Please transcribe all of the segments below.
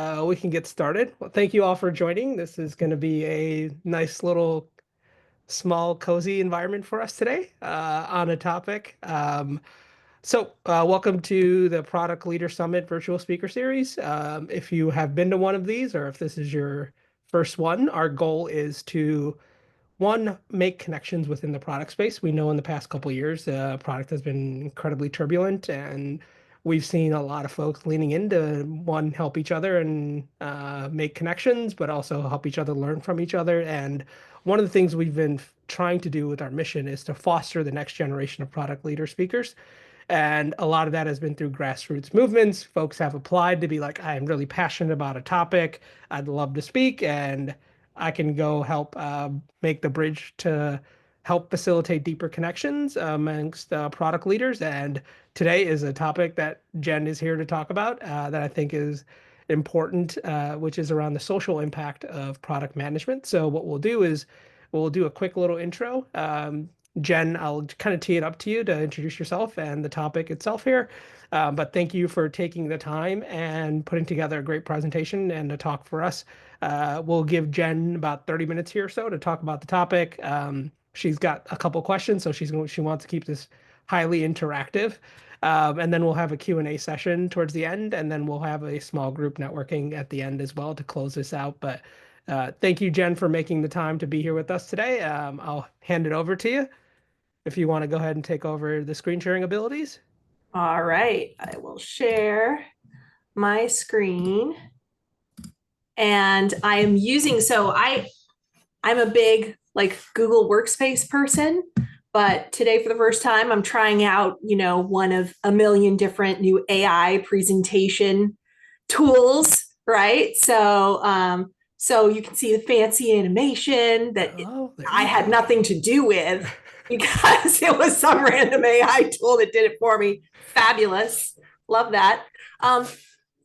We can get started. Well, thank you all for joining. This is going to be a nice little small cozy environment for us today on a topic. Welcome to the Product Leader Summit Virtual Speaker Series. If you have been to one of these or if this is your first one, our goal is to one, make connections within the product space. We know in the past couple of years, product has been incredibly turbulent, and we've seen a lot of folks leaning into one, help each other and make connections, but also help each other learn from each other. And one of the things we've been trying to do with our mission is to foster the next generation of product leader speakers. And a lot of that has been through grassroots movements. Folks have applied to be like, I'm really passionate about a topic. I'd love to speak, and I can go help make the bridge to help facilitate deeper connections amongst product leaders. And today is a topic that Jen is here to talk about that I think is important, which is around the social impact of product management. So what we'll do is we'll do a quick little intro. Jen, I'll kind of tee it up to you to introduce yourself and the topic itself here. But thank you for taking the time and putting together a great presentation and a talk for us. We'll give Jen about 30 minutes here or so to talk about the topic. She's got a couple questions, so she wants to keep this highly interactive. And then we'll have a Q&A session towards the end, and then we'll have a small group networking at the end as well to close this out. But thank you, Jen, for making the time to be here with us today. I'll hand it over to you if you want to go ahead and take over the screen sharing abilities. All right, I will share my screen. And I am using, I'm a big Google Workspace person, but today for the first time, I'm trying out, one of a million different new AI presentation tools, right? So you can see the fancy animation that I had nothing to do with because it was some random AI tool that did it for me. Fabulous. Love that.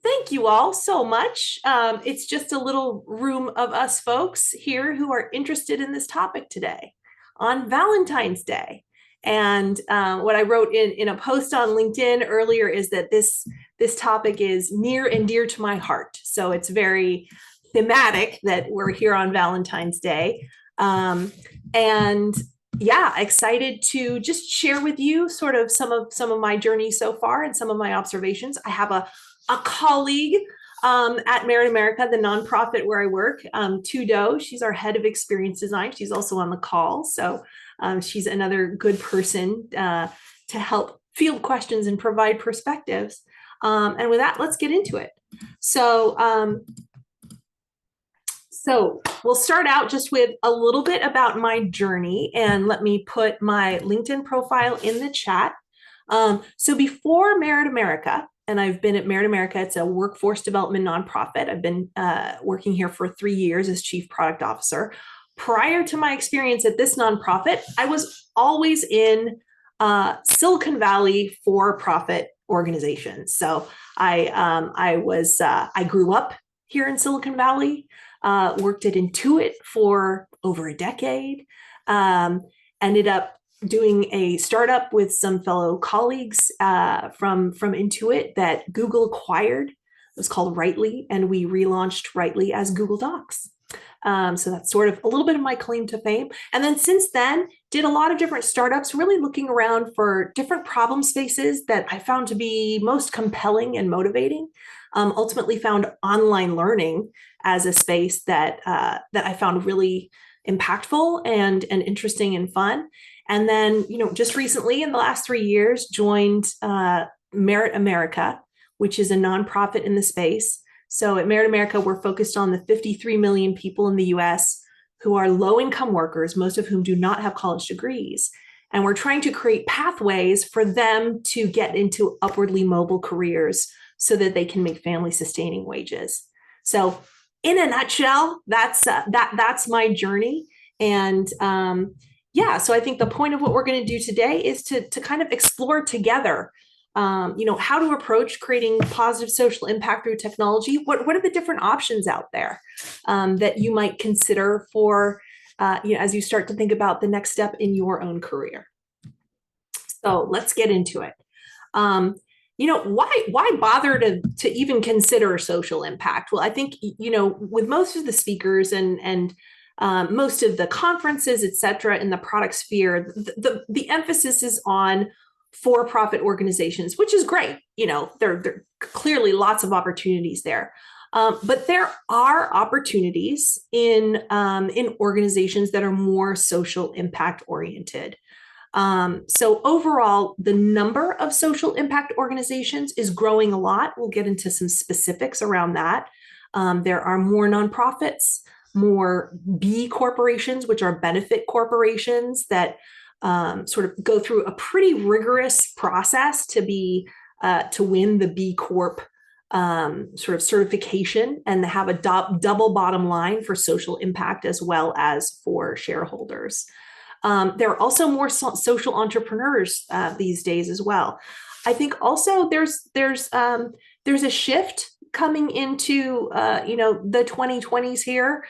Thank you all so much. It's just a little room of us folks here who are interested in this topic today on Valentine's Day. And what I wrote in a post on LinkedIn earlier is that this topic is near and dear to my heart. So it's very thematic that we're here on Valentine's Day. And yeah, excited to just share with you sort of some of my journey so far and some of my observations. I have a colleague at MeritAmerica, the nonprofit where I work, Tudo. She's our head of experience design. She's also on the call. So she's another good person to help field questions and provide perspectives. And with that, let's get into it. So we'll start out just with a little bit about my journey, and let me put my LinkedIn profile in the chat. So before MeritAmerica, and I've been at MeritAmerica, it's a workforce development nonprofit. I've been working here for 3 years as chief product officer. Prior to my experience at this nonprofit, I was always in Silicon Valley for-profit organizations. So I grew up here in Silicon Valley. Worked at Intuit for over a decade, ended up doing a startup with some fellow colleagues from Intuit that Google acquired. It was called Writely, and we relaunched Writely as Google Docs. So that's sort of a little bit of my claim to fame. And then since then, did a lot of different startups, really looking around for different problem spaces that I found to be most compelling and motivating. Ultimately found online learning as a space that I found really impactful and interesting and fun. And then, just recently in the last 3 years, joined MeritAmerica, which is a nonprofit in the space. So at MeritAmerica, we're focused on the 53 million people in the US who are low-income workers, most of whom do not have college degrees. And we're trying to create pathways for them to get into upwardly mobile careers so that they can make family-sustaining wages. So in a nutshell, that's my journey. And so I think the point of what we're going to do today is to kind of explore together, how to approach creating positive social impact through technology. What are the different options out there that you might consider for, as you start to think about the next step in your own career? So let's get into it. why bother to even consider social impact? Well, I think, with most of the speakers and most of the conferences, et cetera, in the product sphere, the emphasis is on for-profit organizations, which is great. There are clearly lots of opportunities there. But there are opportunities in organizations that are more social impact oriented. So overall, the number of social impact organizations is growing a lot. We'll get into some specifics around that. There are more nonprofits, more B corporations, which are benefit corporations that sort of go through a pretty rigorous process to win the B-Corp sort of certification and have a double bottom line for social impact as well as for shareholders. There are also more social entrepreneurs these days as well. I think also there's a shift coming into the 2020s here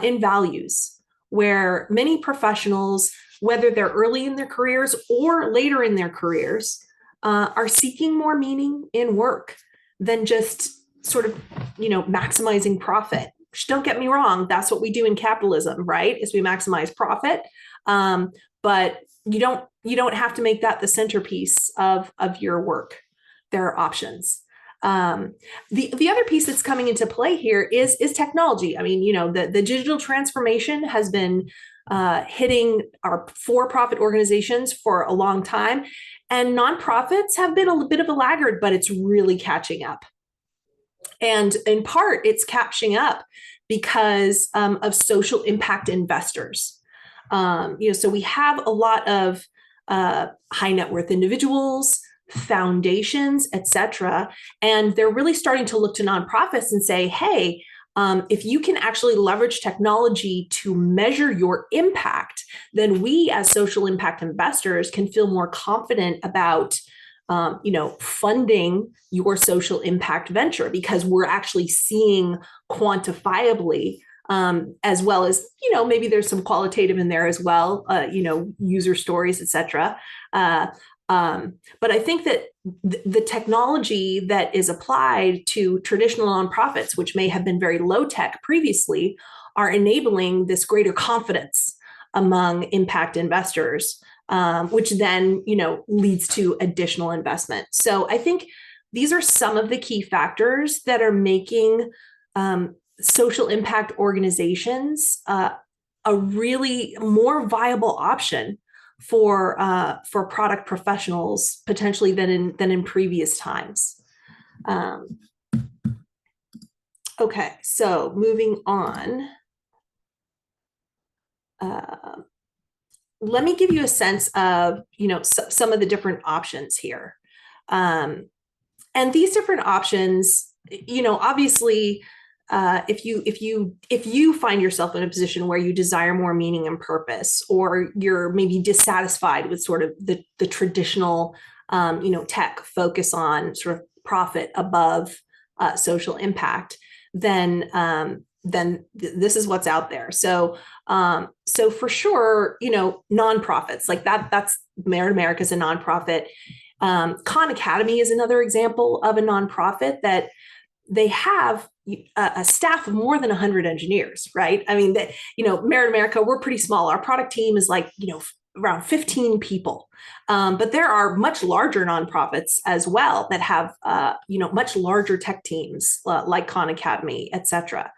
in values, where many professionals, whether they're early in their careers or later in their careers, are seeking more meaning in work than just sort of maximizing profit. Don't get me wrong, that's what we do in capitalism, right? Is we maximize profit. But you don't have to make that the centerpiece of your work. There are options. The other piece that's coming into play here is technology. I mean, the digital transformation has been hitting our for-profit organizations for a long time, and nonprofits have been a bit of a laggard, but it's really catching up. And in part, it's catching up because of social impact investors. So we have a lot of high net worth individuals, foundations, et cetera, and they're really starting to look to nonprofits and say, hey, if you can actually leverage technology to measure your impact, then we as social impact investors can feel more confident about funding your social impact venture, because we're actually seeing quantifiably, as well as, maybe there's some qualitative in there as well, user stories, et cetera. But I think that the technology that is applied to traditional nonprofits, which may have been very low tech previously, are enabling this greater confidence among impact investors, which then, leads to additional investment. So I think these are some of the key factors that are making social impact organizations a really more viable option for product professionals potentially than in previous times. Okay, so moving on. Let me give you a sense of some of the different options here, and these different options. Obviously, if you find yourself in a position where you desire more meaning and purpose, or you're maybe dissatisfied with sort of the traditional tech focus on sort of profit above social impact, then this is what's out there. So for sure, nonprofits like that's MeritAmerica is a nonprofit. Khan Academy is another example of a nonprofit that they have a staff of more than 100 engineers, right? I mean, MeritAmerica, we're pretty small. Our product team is like, around 15 people. But there are much larger nonprofits as well that have, much larger tech teams like Khan Academy, et cetera.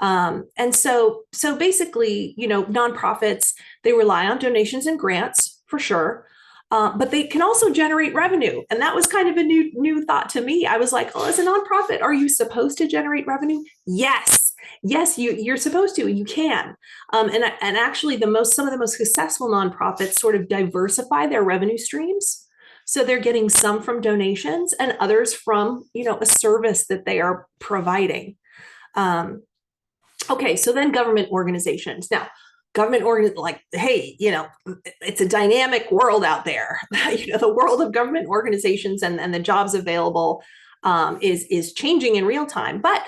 And so basically, nonprofits, they rely on donations and grants for sure. But they can also generate revenue. And that was kind of a new thought to me. I was like, oh, as a nonprofit, are you supposed to generate revenue? Yes, you're supposed to, you can. And actually some of the most successful nonprofits sort of diversify their revenue streams. So they're getting some from donations and others from, a service that they are providing. Okay, so then government organizations. Now, hey, it's a dynamic world out there. The world of government organizations and the jobs available is changing in real time. But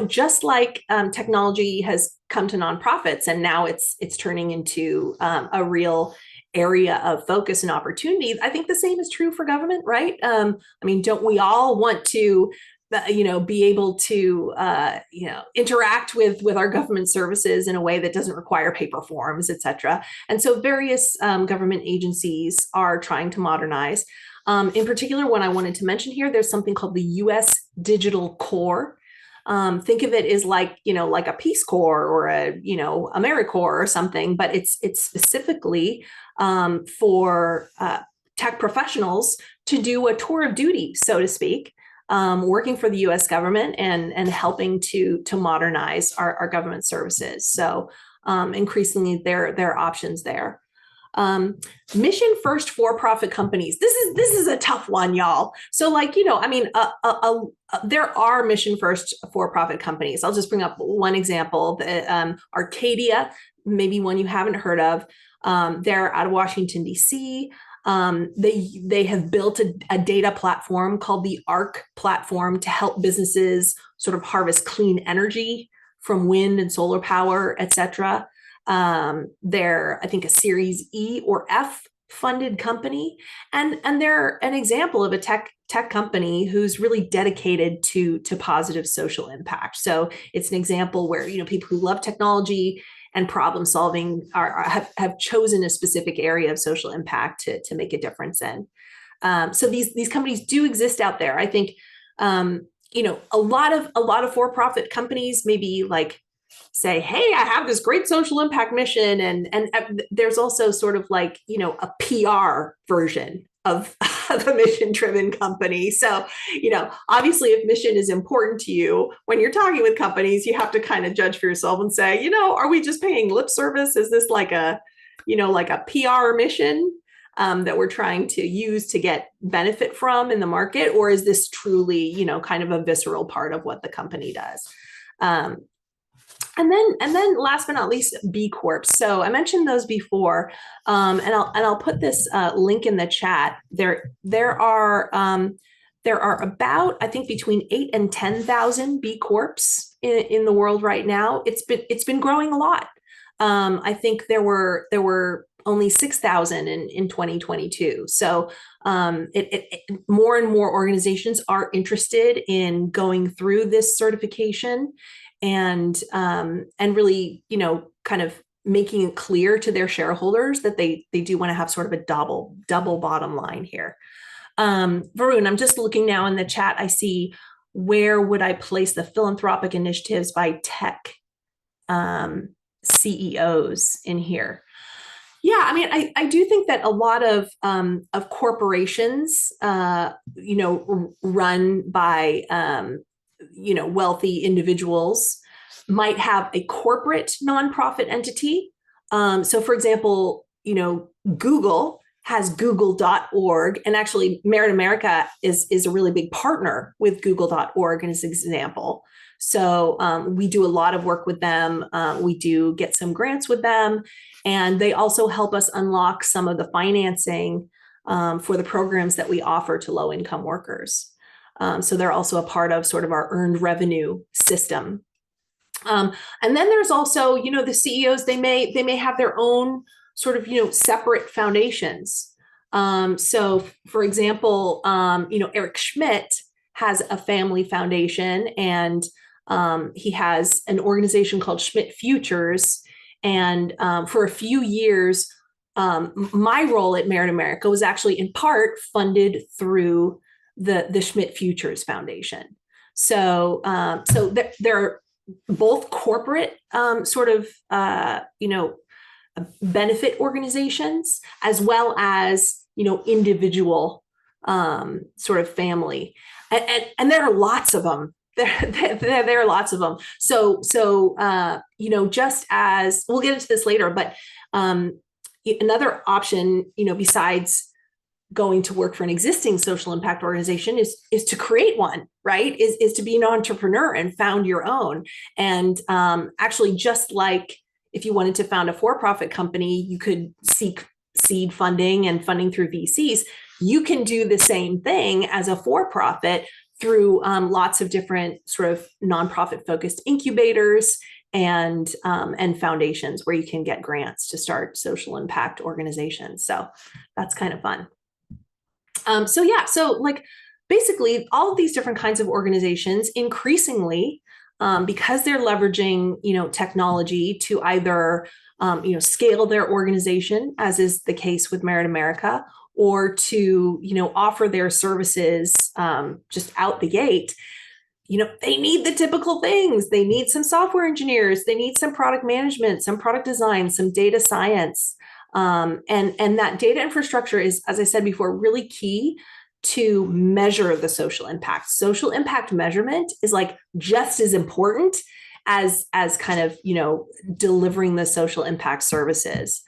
just like technology has come to nonprofits, and now it's turning into a real area of focus and opportunity. I think the same is true for government, right? I mean, don't we all want to be able to interact with our government services in a way that doesn't require paper forms, et cetera. And so various government agencies are trying to modernize. In particular, one I wanted to mention here, there's something called the U.S. Digital Corps. Think of it as like a Peace Corps or a AmeriCorps or something, but it's specifically for tech professionals to do a tour of duty, so to speak, working for the U.S. government and helping to modernize our government services. So increasingly, there are options there. Mission first for-profit companies. This is a tough one, y'all. So there are mission first for-profit companies. I'll just bring up one example. Arcadia, maybe one you haven't heard of. They're out of Washington, D.C. They have built a data platform called the ARC platform to help businesses sort of harvest clean energy from wind and solar power, et cetera. They're, I think, a Series E or F funded company, and they're an example of a tech company who's really dedicated to positive social impact. So it's an example where people who love technology and problem solving have chosen a specific area of social impact to make a difference in. So these companies do exist out there. I think a lot of for-profit companies maybe say, hey, I have this great social impact mission, and there's also sort of a PR version of a mission-driven company. So, obviously, if mission is important to you, when you're talking with companies, you have to kind of judge for yourself and say, are we just paying lip service? Is this like a PR mission that we're trying to use to get benefit from in the market, or is this truly, kind of a visceral part of what the company does? And then last but not least, B-Corp. So I mentioned those before, and I'll put this link in the chat. There are about, I think, between 8,000 and 10,000 B-Corps in the world right now. It's been growing a lot. I think there were only 6,000 in 2022. So more and more organizations are interested in going through this certification and really, kind of making it clear to their shareholders that they do want to have sort of a double bottom line here. Varun, I'm just looking now in the chat. I see, where would I place the philanthropic initiatives by tech CEOs in here? Yeah, I mean, I do think that a lot of corporations, run by wealthy individuals, might have a corporate nonprofit entity. So, for example, Google has google.org, and actually MeritAmerica is a really big partner with google.org as an example. So we do a lot of work with them. We do get some grants with them, and they also help us unlock some of the financing for the programs that we offer to low-income workers. So they're also a part of sort of our earned revenue system. And then there's also, the CEOs, they may have their own sort of, separate foundations. So for example, Eric Schmidt has a family foundation, and he has an organization called Schmidt Futures. And for a few years, my role at MeritAmerica was actually in part funded through the Schmidt Futures Foundation. So there are both corporate sort of benefit organizations, as well as individual sort of family, and there are lots of them. There are lots of them. So just as we'll get into this later, but another option, besides going to work for an existing social impact organization is to create one, right? Is to be an entrepreneur and found your own. And actually, just like if you wanted to found a for-profit company, you could seek seed funding and funding through VCs. You can do the same thing as a for-profit through lots of different sort of nonprofit focused incubators and foundations where you can get grants to start social impact organizations. So that's kind of fun. So like basically all of these different kinds of organizations increasingly, because they're leveraging, technology to either, scale their organization, as is the case with MeritAmerica, or to, offer their services just out the gate. They need the typical things. They need some software engineers. They need some product management, some product design, some data science. And that data infrastructure is, as I said before, really key to measure the social impact. Social impact measurement is like just as important as kind of, delivering the social impact services.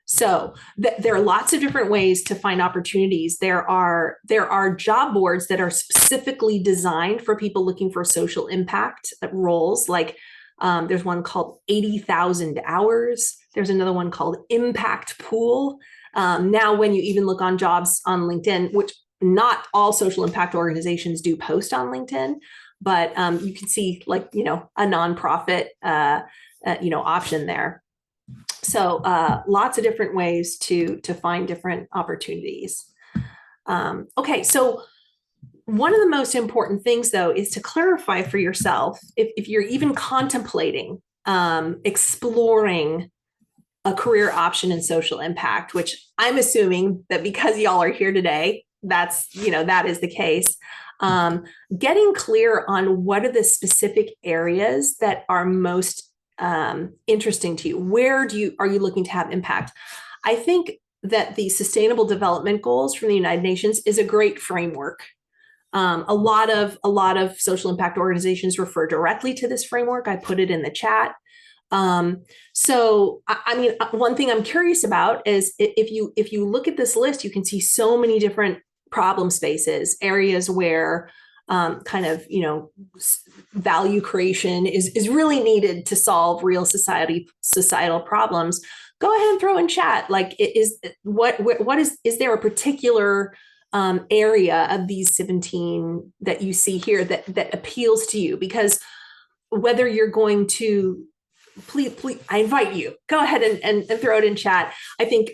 So there are lots of different ways to find opportunities. There are job boards that are specifically designed for people looking for social impact roles. Like there's one called 80,000 hours. There's another one called Impact Pool. Now, when you even look on jobs on LinkedIn, which not all social impact organizations do post on LinkedIn, but you can see like, a nonprofit, option there. So lots of different ways to find different opportunities. Okay, so one of the most important things, though, is to clarify for yourself, if you're even contemplating exploring a career option in social impact, which I'm assuming that because y'all are here today, that is the case. Getting clear on what are the specific areas that are most interesting to you. Where are you looking to have impact? I think that the Sustainable Development Goals from the United Nations is a great framework. A lot of social impact organizations refer directly to this framework. I put it in the chat. So I mean, one thing I'm curious about is if you look at this list, you can see so many different problem spaces, areas where kind of, value creation is really needed to solve real societal problems. Go ahead and throw in chat. Like, is there a particular area of these 17 that you see here that appeals to you? Because whether you're going to, please, I invite you, go ahead and throw it in chat. I think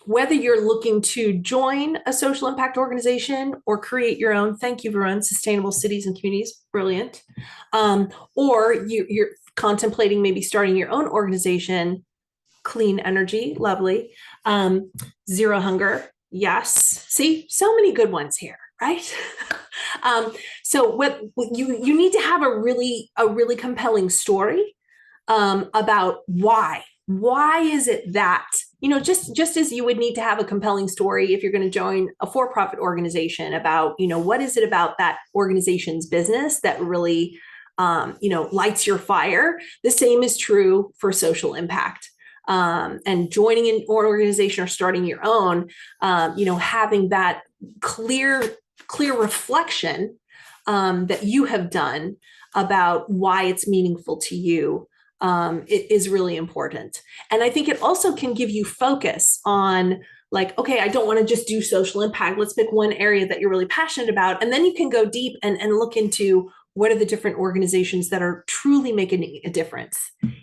whether you're looking to join a social impact organization or create your own, thank you, Varun, Sustainable Cities and Communities, brilliant. Or you're contemplating maybe starting your own organization, clean energy, lovely. Zero hunger, yes. See, so many good ones here, right? So what you need to have a really compelling story about why. Why is it that, just as you would need to have a compelling story if you're going to join a for-profit organization about, what is it about that organization's business that really, lights your fire? The same is true for social impact. And joining an organization or starting your own, having that clear reflection that you have done about why it's meaningful to you. It is really important. And I think it also can give you focus on like, okay, I don't want to just do social impact. Let's pick one area that you're really passionate about. And then you can go deep and look into what are the different organizations that are truly making a difference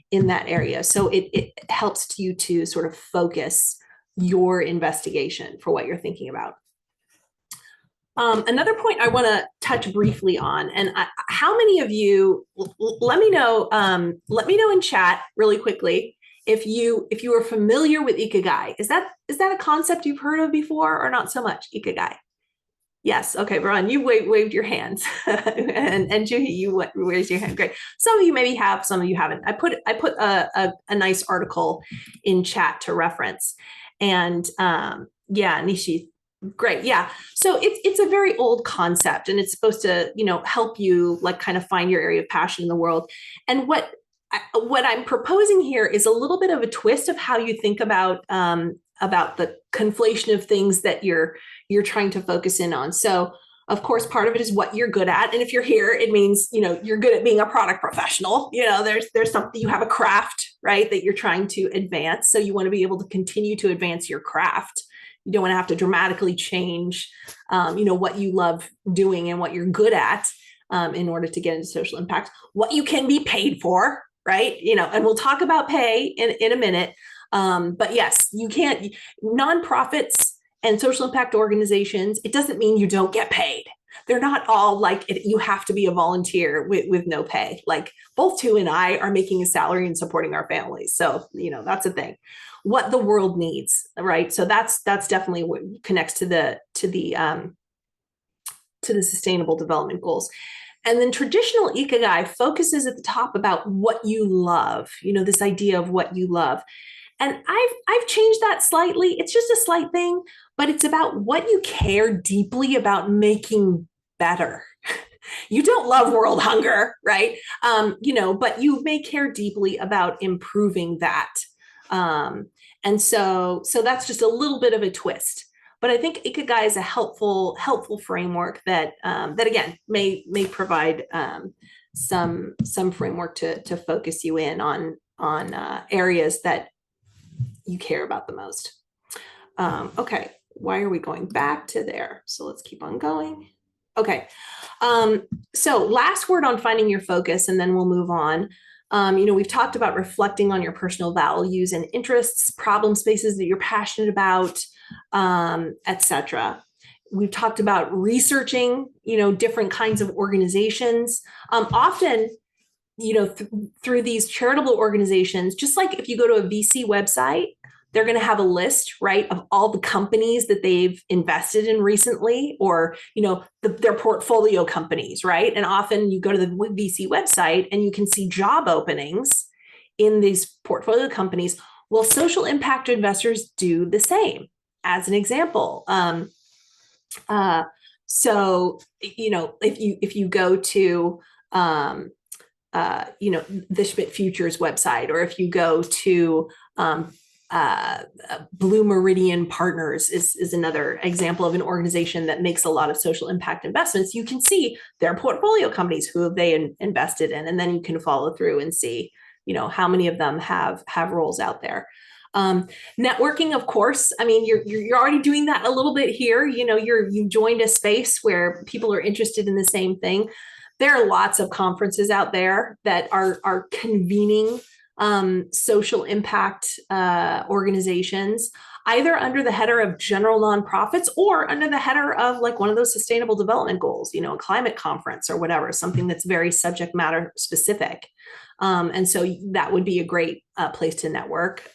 in that area. So it helps you to sort of focus your investigation for what you're thinking about. Another point I want to touch briefly on, and how many of you, let me know in chat really quickly if you are familiar with Ikigai. Is that a concept you've heard of before or not so much? Ikigai. Yes. Okay, Brian, you waved your hands, and Juhi, you raised your hand. Great. Some of you maybe have, some of you haven't. I put a nice article in chat to reference, and yeah, Nishi. Great. Yeah. So it's a very old concept, and it's supposed to, help you like kind of find your area of passion in the world. And what I'm proposing here is a little bit of a twist of how you think about the conflation of things that you're trying to focus in on. So of course, part of it is what you're good at. And if you're here, it means, you're good at being a product professional. There's something, you have a craft, right, that you're trying to advance. So you want to be able to continue to advance your craft. You don't want to have to dramatically change, what you love doing and what you're good at. in order to get into social impact, what you can be paid for, right? And we'll talk about pay in a minute. But yes, you can't, nonprofits and social impact organizations, it doesn't mean you don't get paid. They're not all like you have to be a volunteer with no pay. Like both Tu and I are making a salary and supporting our families. So, that's a thing. What the world needs, right? So that's definitely what connects to the sustainable development goals. And then traditional ikigai focuses at the top about what you love, this idea of what you love. And I've changed that slightly. It's just a slight thing, but it's about what you care deeply about making better. You don't love world hunger, right? But you may care deeply about improving that. And so that's just a little bit of a twist. But I think ikigai is a helpful framework that again may provide some framework to focus you in on areas that you care about the most. Okay, why are we going back to there? So let's keep on going. Okay, so last word on finding your focus, and then we'll move on. We've talked about reflecting on your personal values and interests, problem spaces that you're passionate about, etc. We've talked about researching, different kinds of organizations. Often, through these charitable organizations, just like if you go to a VC website, they're going to have a list, right, of all the companies that they've invested in recently, or, their portfolio companies, right? And often you go to the VC website and you can see job openings in these portfolio companies. Well, social impact investors do the same. As an example, so, if you go to, the Schmidt Futures website, or if you go to Blue Meridian Partners is another example of an organization that makes a lot of social impact investments. You can see their portfolio companies, who have they invested in, and then you can follow through and see, how many of them have roles out there. Networking, of course. I mean, you're already doing that a little bit here. You've joined a space where people are interested in the same thing. There are lots of conferences out there that are convening social impact organizations, either under the header of general nonprofits or under the header of like one of those sustainable development goals, a climate conference or whatever, something that's very subject matter specific. And so that would be a great place to network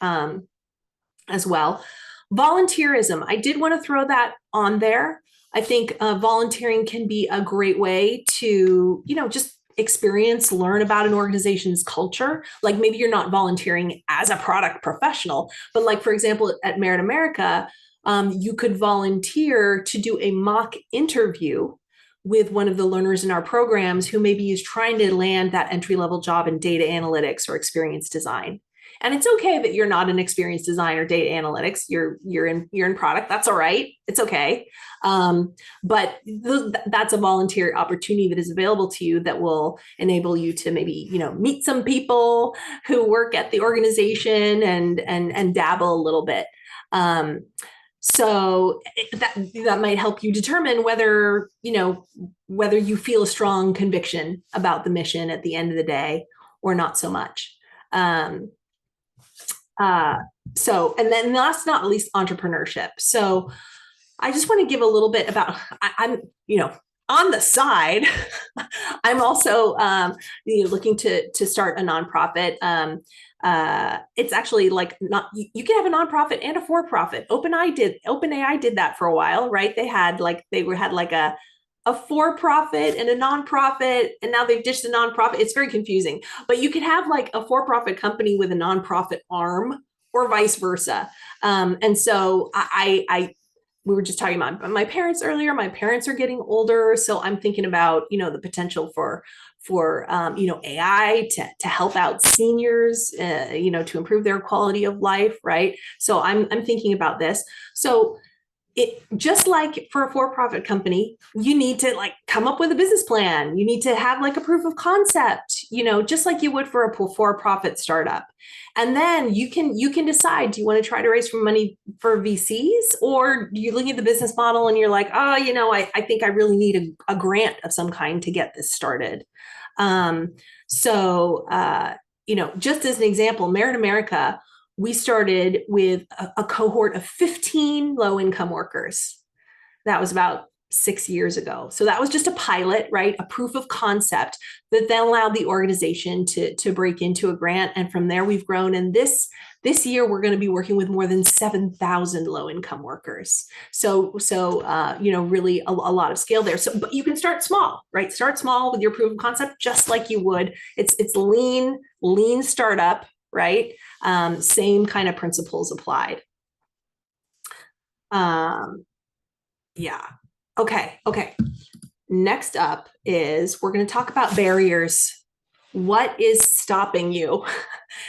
as well. Volunteerism, I did want to throw that on there. I think volunteering can be a great way to, just experience, learn about an organization's culture. Like maybe you're not volunteering as a product professional, but like, for example, at MeritAmerica, you could volunteer to do a mock interview with one of the learners in our programs who maybe is trying to land that entry-level job in data analytics or experience design. And it's okay that you're not an experienced designer, data analytics. You're in product. That's all right. It's okay. But that's a volunteer opportunity that is available to you that will enable you to maybe meet some people who work at the organization and dabble a little bit. So that might help you determine whether you feel a strong conviction about the mission at the end of the day or not so much. So, and then last not least, entrepreneurship. So I just want to give a little bit about, I'm on the side, I'm also, looking to start a nonprofit. It's actually like you can have a nonprofit and a for-profit. OpenAI did that for a while, right? They had like a for-profit and a nonprofit, and now they've ditched the nonprofit. It's very confusing, but you could have like a for-profit company with a nonprofit arm or vice versa. And so we were just talking about my parents earlier. My parents are getting older, so I'm thinking about the potential for AI to help out seniors, to improve their quality of life, right? So I'm thinking about this. So it just like for a for-profit company, you need to like come up with a business plan. You need to have like a proof of concept, just like you would for a for-profit startup. And then you can decide, do you want to try to raise some money for VCs, or you're looking at the business model and you're like, oh, I think I really need a grant of some kind to get this started. Um, just as an example, MeritAmerica, we started with a cohort of 15 low income workers. That was about 6 years ago. So that was just a pilot, right? A proof of concept that then allowed the organization to break into a grant. And from there, we've grown. And this year, we're going to be working with more than 7,000 low income workers. So really a lot of scale there. So, but you can start small, right? Start small with your proof of concept, just like you would. It's lean startup, right? Same kind of principles applied. Yeah. Okay. Next up is we're going to talk about barriers. What is stopping you?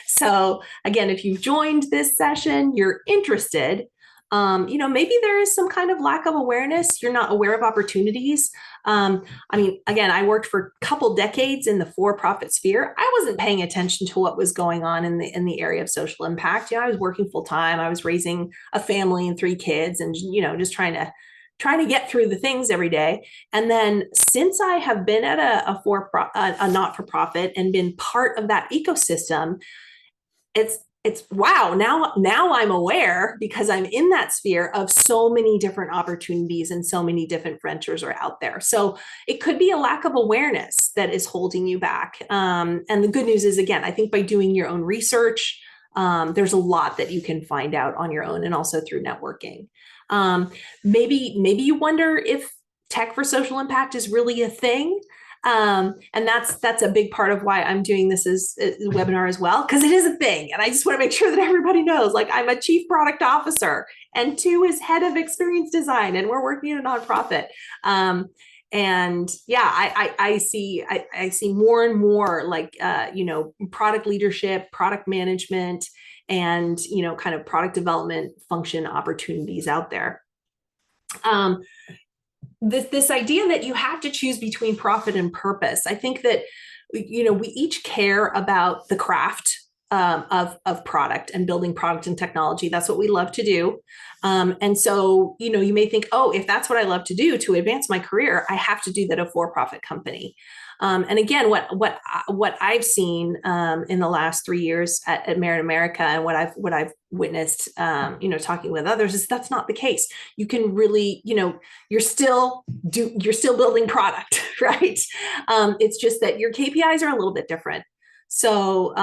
So again, if you've joined this session, you're interested, maybe there is some kind of lack of awareness. You're not aware of opportunities. Again, I worked for a couple decades in the for-profit sphere. I wasn't paying attention to what was going on in the area of social impact. I was working full time. I was raising a family and 3 kids, and just trying to get through the things every day. And then since I have been at a not-for-profit and been part of that ecosystem, it's wow, now I'm aware, because I'm in that sphere, of so many different opportunities and so many different ventures are out there. So it could be a lack of awareness that is holding you back. And the good news is, again, I think by doing your own research, there's a lot that you can find out on your own, and also through networking. Maybe you wonder if tech for social impact is really a thing. And that's a big part of why I'm doing this as a webinar as well, because it is a thing. And I just want to make sure that everybody knows, like, I'm a chief product officer, and 2 is head of experience design, and we're working in a nonprofit. And yeah, I see more and more like, product leadership, product management, and, kind of product development function opportunities out there. This idea that you have to choose between profit and purpose. I think that, we each care about the craft of product and building product and technology. That's what we love to do. And so, you may think, oh, if that's what I love to do to advance my career, I have to do that at a for-profit company. And again, what I've seen in the last 3 years at MeritAmerica, and what I've witnessed, talking with others, is that's not the case. You can really, you're still building product, right? It's just that your KPIs are a little bit different. So,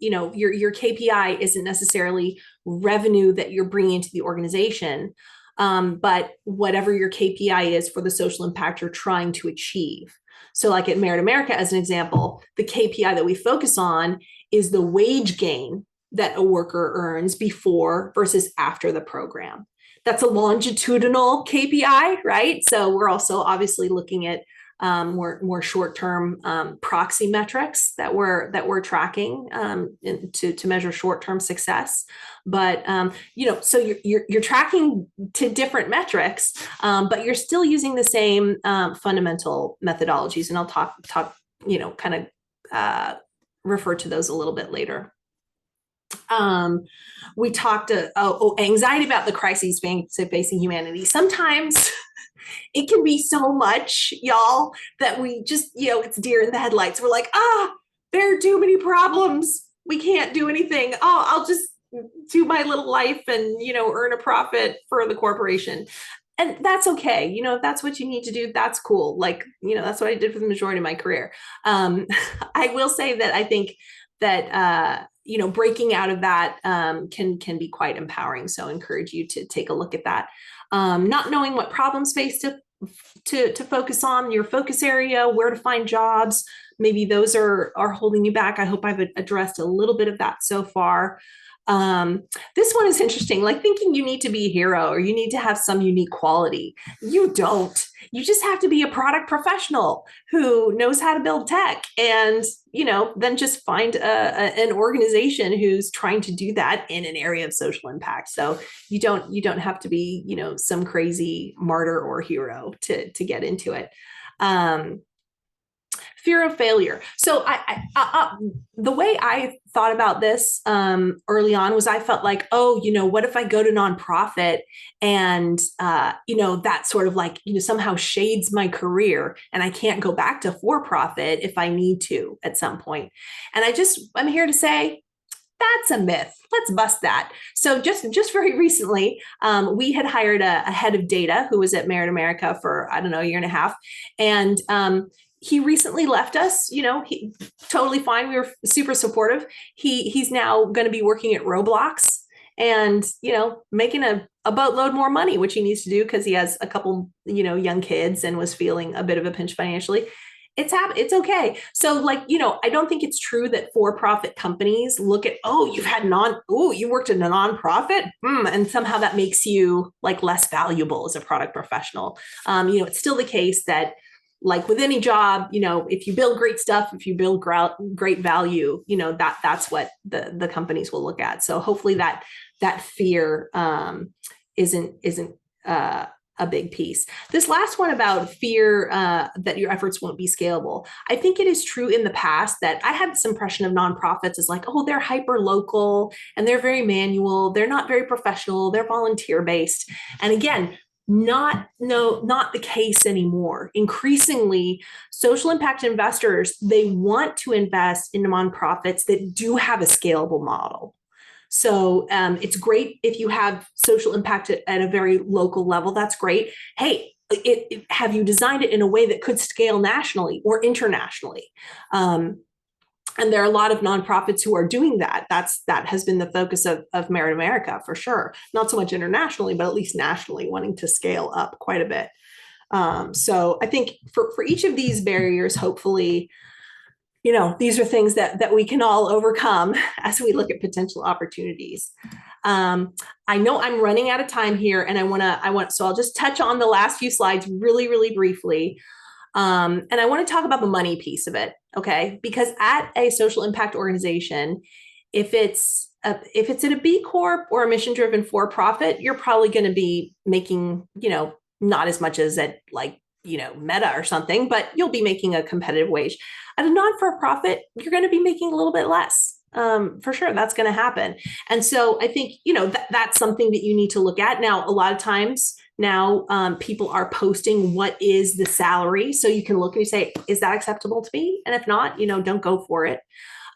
your KPI isn't necessarily revenue that you're bringing into the organization, but whatever your KPI is for the social impact you're trying to achieve. So like at MeritAmerica, as an example, the KPI that we focus on is the wage gain that a worker earns before versus after the program. That's a longitudinal KPI, right? So we're also obviously looking at more short-term proxy metrics that we're tracking to measure short-term success. But so you're tracking to different metrics, but you're still using the same fundamental methodologies, and I'll talk kind of refer to those a little bit later. We talked anxiety about the crises facing humanity. Sometimes it can be so much, y'all, that we just, it's deer in the headlights. We're like, there are too many problems. We can't do anything. Oh, I'll just do my little life and, earn a profit for the corporation. And that's okay. If that's what you need to do, that's cool. Like, that's what I did for the majority of my career. I will say that I think that, breaking out of that can be quite empowering. So I encourage you to take a look at that. Not knowing what problem space to focus on, your focus area, where to find jobs, maybe those are holding you back. I hope I've addressed a little bit of that so far. Um, this one is interesting, like thinking you need to be a hero or you need to have some unique quality. You don't. You just have to be a product professional who knows how to build tech and, then just find an organization who's trying to do that in an area of social impact. So you don't have to be, some crazy martyr or hero to get into it. Fear of failure. So the way I thought about this early on was I felt like, oh, what if I go to nonprofit and, that sort of like, somehow shades my career and I can't go back to for-profit if I need to at some point. And I'm here to say, that's a myth. Let's bust that. So just very recently, we had hired a head of data who was at MeritAmerica for, I don't know, a year and a half. And he recently left us, he totally fine. We were super supportive. He's now going to be working at Roblox and, making a boatload more money, which he needs to do because he has a couple, young kids and was feeling a bit of a pinch financially. It's okay. So I don't think it's true that for-profit companies look at, you worked in a nonprofit, and somehow that makes you like less valuable as a product professional. It's still the case that like with any job, if you build great stuff, if you build great value, that's what the companies will look at. So hopefully that fear isn't a big piece. This last one about fear that your efforts won't be scalable. I think it is true in the past that I had this impression of nonprofits as like, oh, they're hyper local and they're very manual. They're not very professional. They're volunteer based. And again, not the case anymore. Increasingly, social impact investors, they want to invest in nonprofits that do have a scalable model. So it's great if you have social impact at a very local level. That's great. Hey, have you designed it in a way that could scale nationally or internationally? And there are a lot of nonprofits who are doing that. That has been the focus of MeritAmerica for sure. Not so much internationally, but at least nationally, wanting to scale up quite a bit. So I think for each of these barriers, hopefully, these are things that we can all overcome as we look at potential opportunities. I know I'm running out of time here, and so I'll just touch on the last few slides really, really briefly. And I want to talk about the money piece of it, okay? Because at a social impact organization, if it's at a B-Corp or a mission-driven for-profit, you're probably going to be making, not as much as at like, Meta or something, but you'll be making a competitive wage. At a non-for-profit, you're going to be making a little bit less. For sure, that's going to happen. And so I think, that's something that you need to look at. Now, a lot of times now people are posting what is the salary. So you can look and you say, is that acceptable to me? And if not, don't go for it.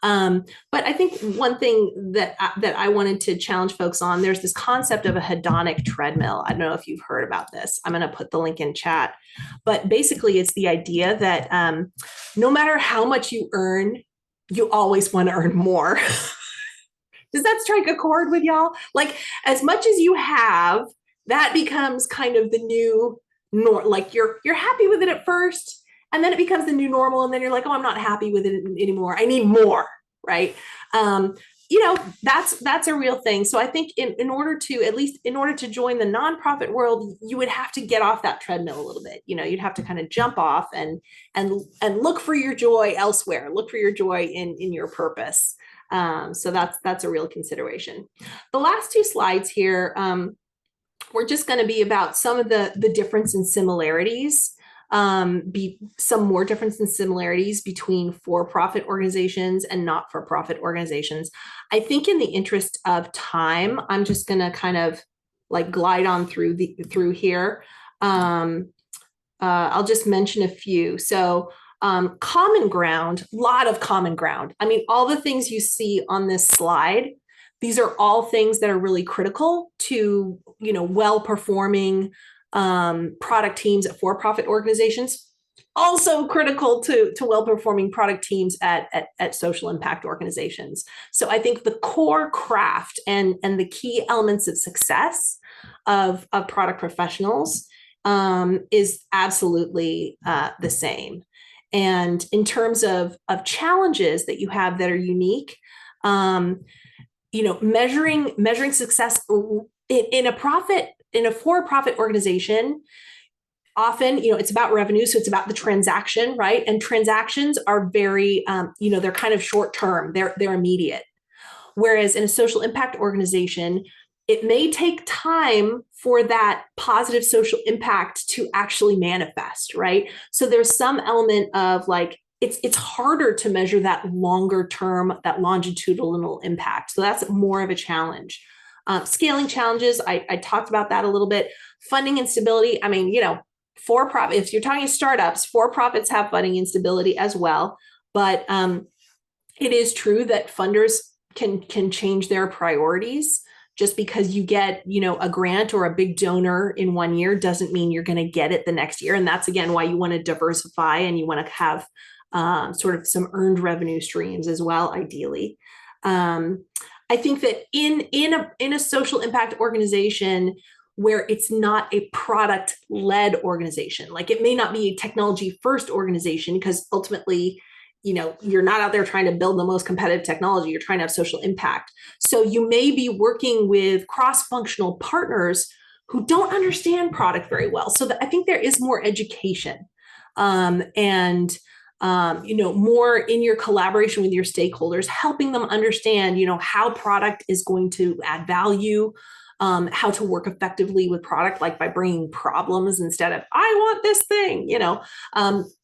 But I think one thing that I wanted to challenge folks on, there's this concept of a hedonic treadmill. I don't know if you've heard about this. I'm going to put the link in chat. But basically, it's the idea that no matter how much you earn, you always want to earn more. Does that strike a chord with y'all? Like, as much as you have, that becomes kind of the new norm. Like you're happy with it at first, and then it becomes the new normal, and then you're like, oh, I'm not happy with it anymore. I need more, right? That's a real thing. So I think in order to join the nonprofit world, you would have to get off that treadmill a little bit. You'd have to kind of jump off and look for your joy elsewhere. Look for your joy in your purpose. So that's a real consideration. The last two slides here, we're just going to be about some of the difference and similarities. Some more difference and similarities between for-profit organizations and not-for-profit organizations. I think in the interest of time, I'm just going to kind of like glide on through here. I'll just mention a few. So common ground, a lot of common ground. I mean, all the things you see on this slide, these are all things that are really critical to, well-performing product teams at for-profit organizations, also critical to well-performing product teams at social impact organizations. So I think the core craft and the key elements of success of product professionals is absolutely the same. And in terms of challenges that you have that are unique, measuring success in a for-profit organization. Often, it's about revenue, so it's about the transaction, right? And transactions are very, they're kind of short term, they're immediate. Whereas in a social impact organization, it may take time for that positive social impact to actually manifest, right? So there's some element of like, it's harder to measure that longer term, that longitudinal impact. So that's more of a challenge. Scaling challenges, I talked about that a little bit. Funding instability, I mean, for profit, if you're talking startups, for profits have funding instability as well. But it is true that funders can change their priorities. Just because you get, a grant or a big donor in 1 year doesn't mean you're going to get it the next year. And that's again why you want to diversify and you want to have sort of some earned revenue streams as well, ideally. I think that in a social impact organization where it's not a product-led organization, like it may not be a technology-first organization, because ultimately, you're not out there trying to build the most competitive technology, you're trying to have social impact. So you may be working with cross-functional partners who don't understand product very well. So I think there is more education and more in your collaboration with your stakeholders, helping them understand, how product is going to add value, how to work effectively with product, like by bringing problems instead of, I want this thing,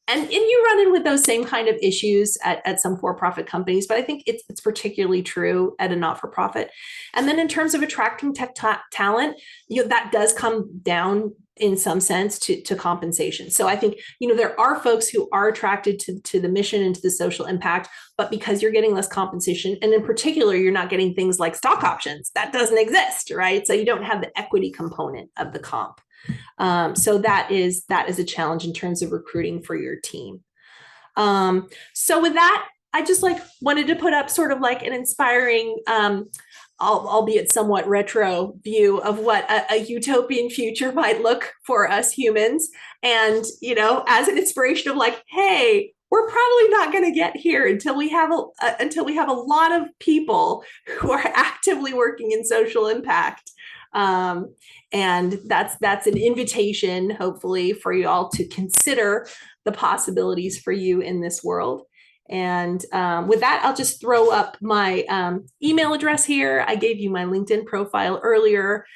and you run in with those same kind of issues at some for-profit companies, but I think it's particularly true at a not-for-profit. And then in terms of attracting tech talent, that does come down in some sense to compensation. So I think, there are folks who are attracted to the mission and to the social impact, but because you're getting less compensation, and in particular, you're not getting things like stock options, that doesn't exist, right? So you don't have the equity component of the comp. So that is a challenge in terms of recruiting for your team. So with that, I just wanted to put up sort of like an inspiring, albeit somewhat retro view of what a utopian future might look for us humans. And, as an inspiration of like, hey, we're probably not going to get here until we have a lot of people who are actively working in social impact. And that's an invitation, hopefully, for you all to consider the possibilities for you in this world. And with that, I'll just throw up my email address here. I gave you my LinkedIn profile earlier.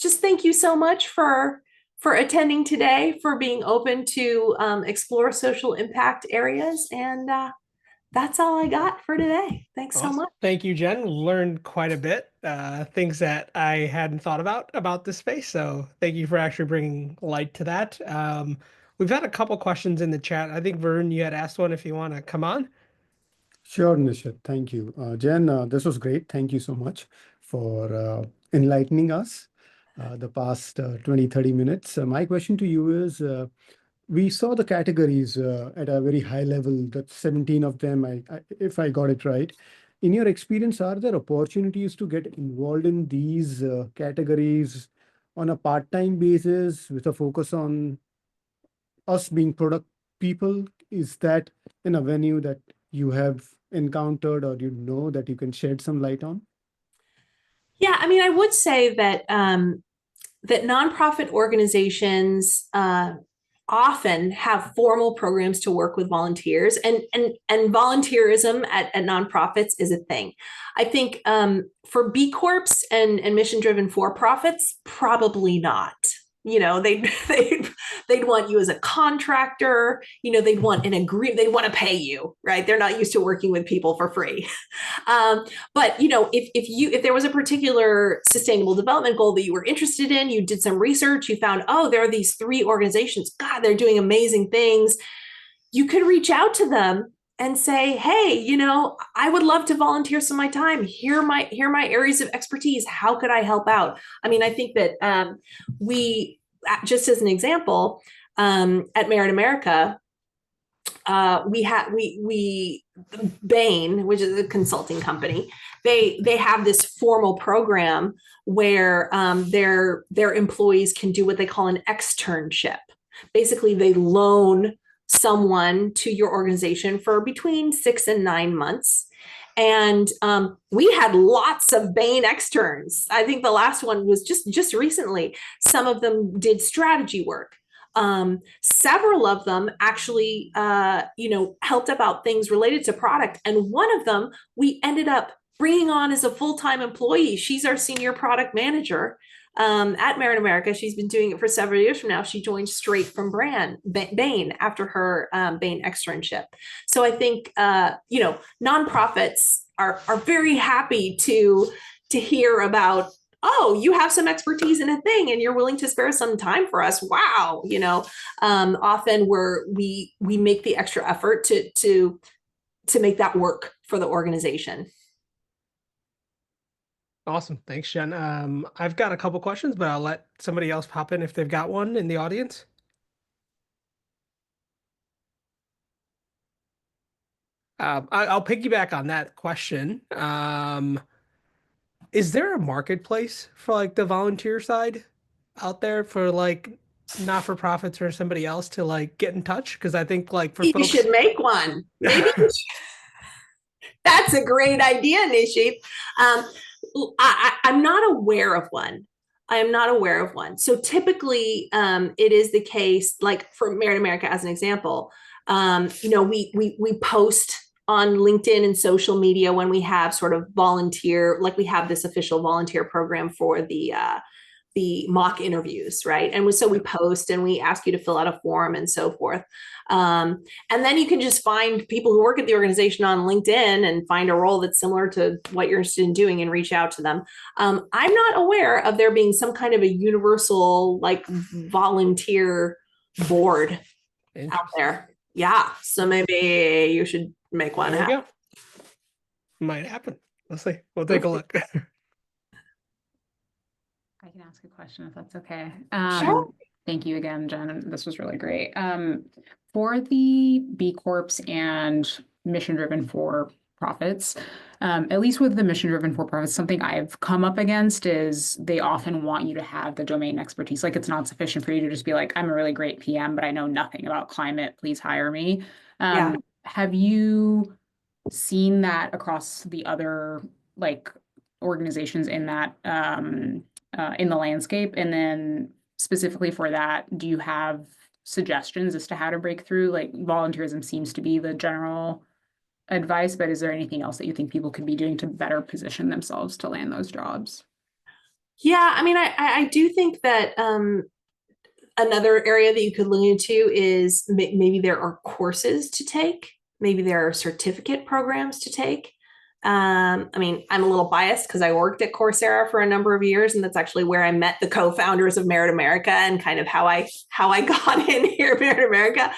Just thank you so much for attending today, for being open to explore social impact areas. And that's all I got for today. Thanks so much. Thank you, Jen. Learned quite a bit, things that I hadn't thought about this space. So thank you for actually bringing light to that. We've had a couple questions in the chat. I think Varun, you had asked one if you want to come on. Sure, Nishit. Thank you. Jen, this was great. Thank you so much for enlightening us the past 20, 30 minutes. My question to you is, we saw the categories at a very high level, that 17 of them, if I got it right. In your experience, are there opportunities to get involved in these categories on a part-time basis with a focus on us being product people? Is that in a venue that you have encountered or that you can shed some light on? Yeah, I mean, I would say that that nonprofit organizations often have formal programs to work with volunteers, and volunteerism at nonprofits is a thing. I think for B Corps and mission-driven for-profits, probably not. They'd want you as a contractor. They'd want an agreement. They want to pay you, right? They're not used to working with people for free. But if there was a particular sustainable development goal that you were interested in, you did some research, you found, oh, there are these 3 organizations. God, they're doing amazing things. You could reach out to them and say, hey, I would love to volunteer some of my time. Here are my areas of expertise. How could I help out? I mean, I think that we, just as an example, at MeritAmerica, we Bain, which is a consulting company, they have this formal program where their employees can do what they call an externship. Basically, they loan someone to your organization for between 6 and 9 months. And we had lots of Bain externs. I think the last one was just recently. Some of them did strategy work. Several of them actually, helped about things related to product. And one of them we ended up bringing on as a full-time employee. She's our senior product manager at MeritAmerica. She's been doing it for several years from now. She joined straight from Bain after her Bain externship. So I think, nonprofits are very happy to hear about, oh, you have some expertise in a thing and you're willing to spare some time for us. Wow. Often we make the extra effort to make that work for the organization. Awesome. Thanks, Jen. I've got a couple questions, but I'll let somebody else pop in if they've got one in the audience. I'll piggyback on that question. Is there a marketplace for like the volunteer side out there for like not-for-profits or somebody else to like get in touch? Because I think like for You folks, should make one. Maybe that's a great idea, Nishi. I'm not aware of one. I am not aware of one. So typically, it is the case, like for MeritAmerica as an example, we post on LinkedIn and social media when we have sort of volunteer, like we have this official volunteer program for the mock interviews, right? And so we post and we ask you to fill out a form and so forth. And then you can just find people who work at the organization on LinkedIn and find a role that's similar to what you're interested in doing and reach out to them. I'm not aware of there being some kind of a universal like volunteer board out there. Yeah. So maybe you should make one there we happen. go. Might happen. Let's see. We'll take a look. I can ask a question if that's okay. Sure. Thank you again, Jen. This was really great. For the B Corps and mission-driven for-profits, at least with the mission-driven for-profits, something I've come up against is they often want you to have the domain expertise. Like it's not sufficient for you to just be like, I'm a really great PM, but I know nothing about climate. Please hire me. Yeah. Have you seen that across the other like organizations in that in the landscape? And then specifically for that, do you have suggestions as to how to break through? Like volunteerism seems to be the general advice, but is there anything else that you think people could be doing to better position themselves to land those jobs? Yeah, I mean, I do think that another area that you could look into is maybe there are courses to take. Maybe there are certificate programs to take. I mean, I'm a little biased because I worked at Coursera for a number of years, and that's actually where I met the co-founders of MeritAmerica and kind of how I got in here at MeritAmerica.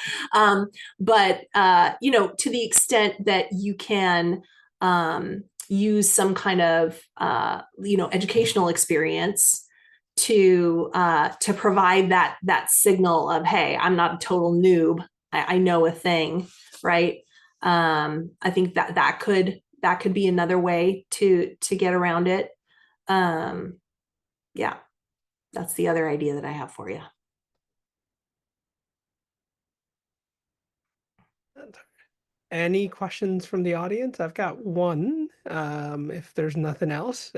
But to the extent that you can use some kind of educational experience to provide that signal of, hey, I'm not a total noob. I know a thing, right? I think that could be another way to get around it. Yeah, that's the other idea that I have for you. Any questions from the audience? I've got one, if there's nothing else.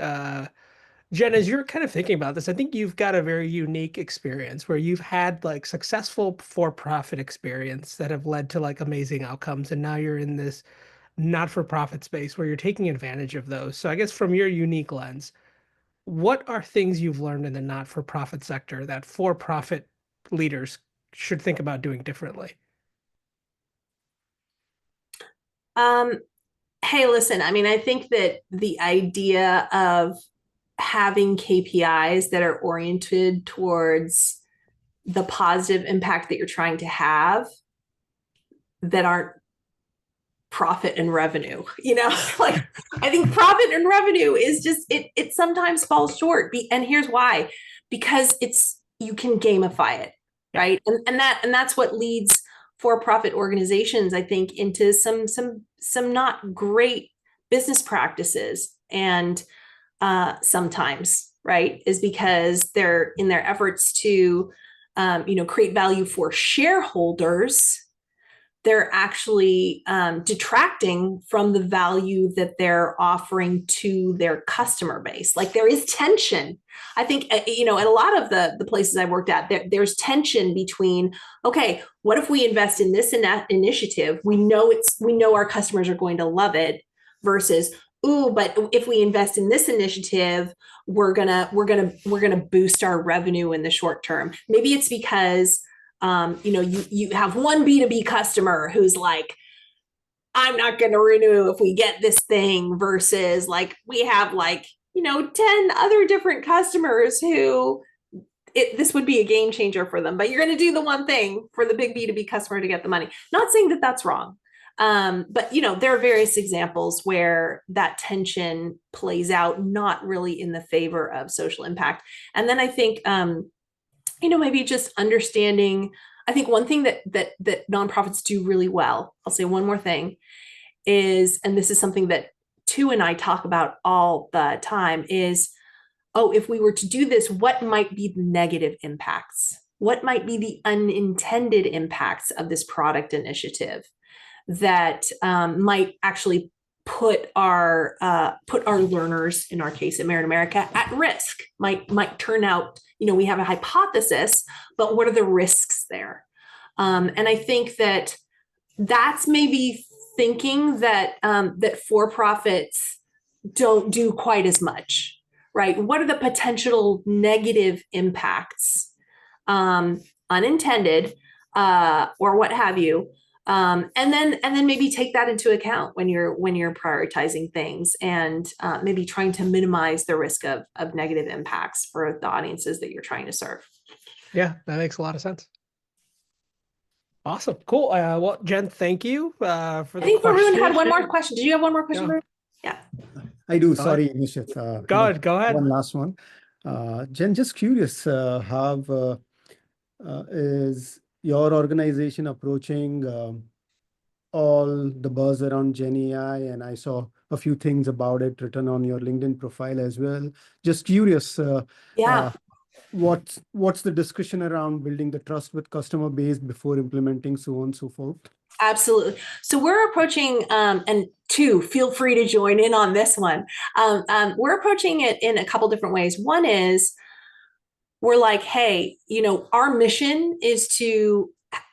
Jen, as you're kind of thinking about this, I think you've got a very unique experience where you've had like successful for-profit experience that have led to like amazing outcomes. And now you're in this not-for-profit space where you're taking advantage of those. So I guess from your unique lens, what are things you've learned in the not-for-profit sector that for-profit leaders should think about doing differently? Hey, listen, I mean, I think that the idea of having KPIs that are oriented towards the positive impact that you're trying to have that aren't profit and revenue, like I think profit and revenue is just, it sometimes falls short. And here's why, because you can gamify it, right? And that's what leads for-profit organizations, I think, into some not great business practices. And sometimes, right, is because they're in their efforts to create value for shareholders, they're actually detracting from the value that they're offering to their customer base. Like there is tension. I think, you know, at a lot of the places I've worked at, there's tension between, okay, what if we invest in this initiative? We know our customers are going to love it, versus, ooh, but if we invest in this initiative, we're gonna boost our revenue in the short term. Maybe it's because you know, you have one B2B customer who's like, I'm not going to renew if we get this thing, versus like we have like, you know, 10 other different customers who this would be a game changer for them, but you're going to do the one thing for the big B2B customer to get the money. Not saying that that's wrong. But, you know, there are various examples where that tension plays out, not really in the favor of social impact. And then I think, you know, maybe just understanding, I think one thing that nonprofits do really well, I'll say one more thing, is, and this is something that Tu and I talk about all the time, is, oh, if we were to do this, what might be the negative impacts? What might be the unintended impacts of this product initiative that might actually put our learners, in our case at MeritAmerica, at risk? Might turn out, you know, we have a hypothesis, but what are the risks there? And I think that that's maybe thinking that that for-profits don't do quite as much, right? What are the potential negative impacts, unintended, or what have you? And then maybe take that into account when you're prioritizing things, and maybe trying to minimize the risk of negative impacts for the audiences that you're trying to serve. Yeah, that makes a lot of sense. Awesome. Cool. Well, Jen, thank you for the question. I think Varun had one more question. Did you have one more question, Varun? Yeah. I do. Go Sorry, ahead. Nishit. Go ahead. One last one. Jen, just curious, how is your organization approaching all the buzz around Gen AI? And I saw a few things about it written on your LinkedIn profile as well. Just curious, what's the discussion around building the trust with customer base before implementing, so on and so forth? Absolutely. So we're approaching, and Tu, feel free to join in on this one. We're approaching it in a couple different ways. One is, we're like, hey, you know, our mission is to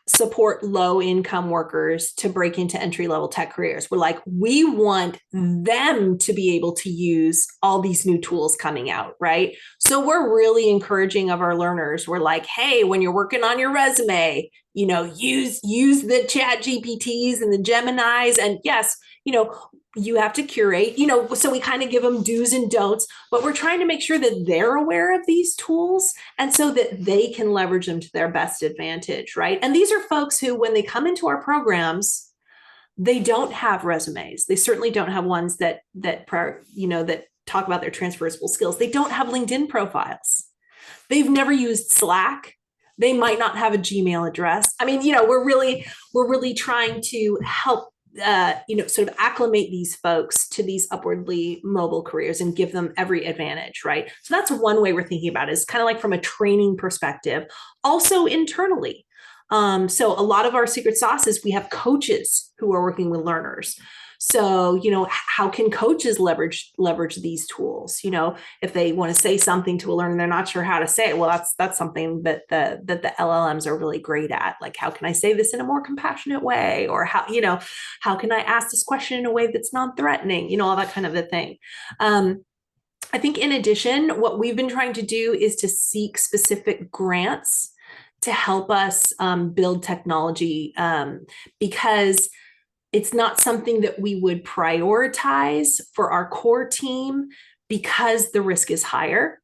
support low-income workers to break into entry-level tech careers. We're like, we want them to be able to use all these new tools coming out, right? So we're really encouraging of our learners. We're like, hey, when you're working on your resume, you know, use the Chat GPTs and the Geminis, and yes, you know, you have to curate, you know, so we kind of give them do's and don'ts, but we're trying to make sure that they're aware of these tools, and so that they can leverage them to their best advantage, right? And these are folks who, when they come into our programs, they don't have resumes. They certainly don't have ones that talk about their transferable skills. They don't have LinkedIn profiles. They've never used Slack. They might not have a Gmail address. I mean, you know, we're really trying to help sort of acclimate these folks to these upwardly mobile careers and give them every advantage, right? So that's one way we're thinking about it, is kind of like from a training perspective. Also internally. So a lot of our secret sauce is we have coaches who are working with learners. So, you know, how can coaches leverage these tools? You know, if they want to say something to a learner, they're not sure how to say it. Well, that's something that the LLMs are really great at. Like, how can I say this in a more compassionate way? Or how can I ask this question in a way that's non-threatening? You know, all that kind of a thing. I think in addition, what we've been trying to do is to seek specific grants to help us build technology, because it's not something that we would prioritize for our core team, because the risk is higher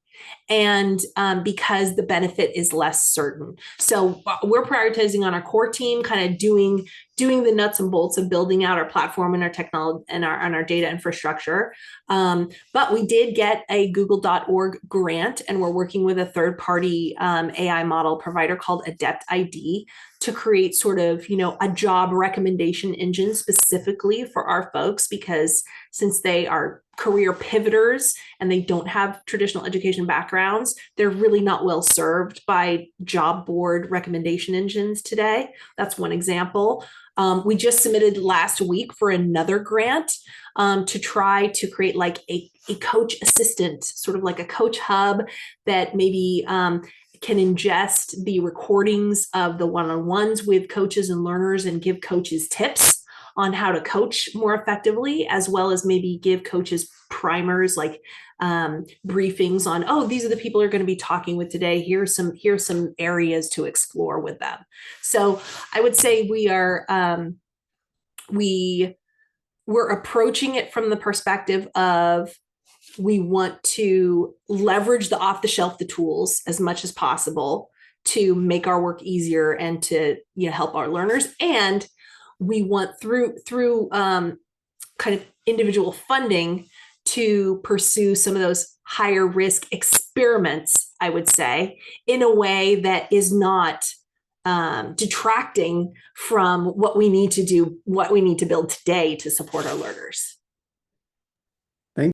and because the benefit is less certain. So we're prioritizing on our core team, kind of doing the nuts and bolts of building out our platform and our technology and our data infrastructure. But we did get a Google.org grant, and we're working with a third-party AI model provider called Adept ID to create sort of, you know, a job recommendation engine specifically for our folks, because since they are career pivoters and they don't have traditional education backgrounds, they're really not well served by job board recommendation engines today. That's one example. We just submitted last week for another grant to try to create like a coach assistant, sort of like a coach hub that maybe can ingest the recordings of the one-on-ones with coaches and learners and give coaches tips on how to coach more effectively, as well as maybe give coaches primers, like briefings on, oh, these are the people you're going to be talking with today. Here's some areas to explore with them. So I would say we're approaching it from the perspective of, we want to leverage the off-the-shelf the tools as much as possible to make our work easier and to help our learners. And we want through kind of individual funding to pursue some of those higher risk experiments, I would say, in a way that is not detracting from what we need to do, what we need to build today to support our learners.